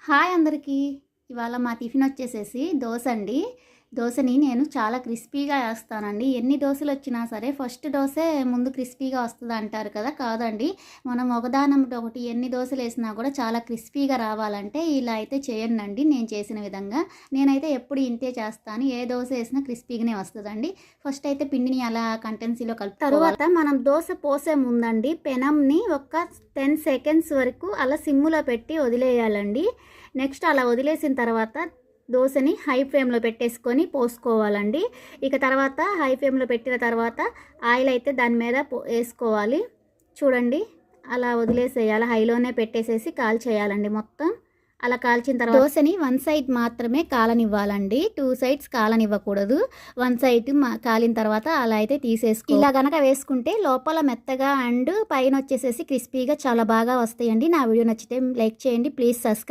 Hi అందరికీ. ఇవాళ మా టిఫిన్ వచ్చేసేసి దోస అండి. దోసని నేను చాలా క్రిస్పీగా వేస్తానండి. ఎన్ని దోసలొచ్చినా సరే ఫస్ట్ దోసే ముందు క్రిస్పీగా వస్తది అంటారు కదా! కాదండి. మనం ఒకదానెమ్మట ఒకటి ఎన్ని దోసలేసినా కూడా చాలా క్రిస్పీగా రావాలంటే ఇలా అయితే చేయనండి నేను చేసిన విధంగా. నేనైతే ఎప్పుడు ఇంతే చేస్తాను. ఏ దోస ఏసినా క్రిస్పీగానే వస్తదండి. ఫస్ట్ అయితే పిండిని అలా కంటెన్సీలో కలుపుకోవాలి. తరువాత మనం దోస పోసే ముందండి పెనంని ఒక 10 సెకండ్స్ వరకు అలా సిమ్ములో పెట్టి వదిలేయాలండి. నెక్స్ట్ అలా వదిలేసిన తర్వాత దోసని హై ఫ్లేమ్లో పెట్టేసుకొని పోసుకోవాలండి. ఇక తర్వాత హై ఫ్లేమ్లో పెట్టిన తర్వాత ఆయిల్ అయితే దాని మీద వేసుకోవాలి. చూడండి, అలా వదిలేసేయాలి. హైలోనే పెట్టేసేసి కాల్చేయాలండి మొత్తం. అలా కాల్చిన తర్వాత దోసని 1 సైడ్ మాత్రమే కాలనివ్వాలండి. 2 సైడ్స్ కాలనివ్వకూడదు. 1 సైడ్ కాలిన తర్వాత అలా అయితే తీసేసుకో. ఇలా గనక వేసుకుంటే లోపల మెత్తగా అండ్ పైన వచ్చేసేసి క్రిస్పీగా చాలా బాగా వస్తాయండి. నా వీడియో నచ్చితే లైక్ చేయండి. Please subscribe.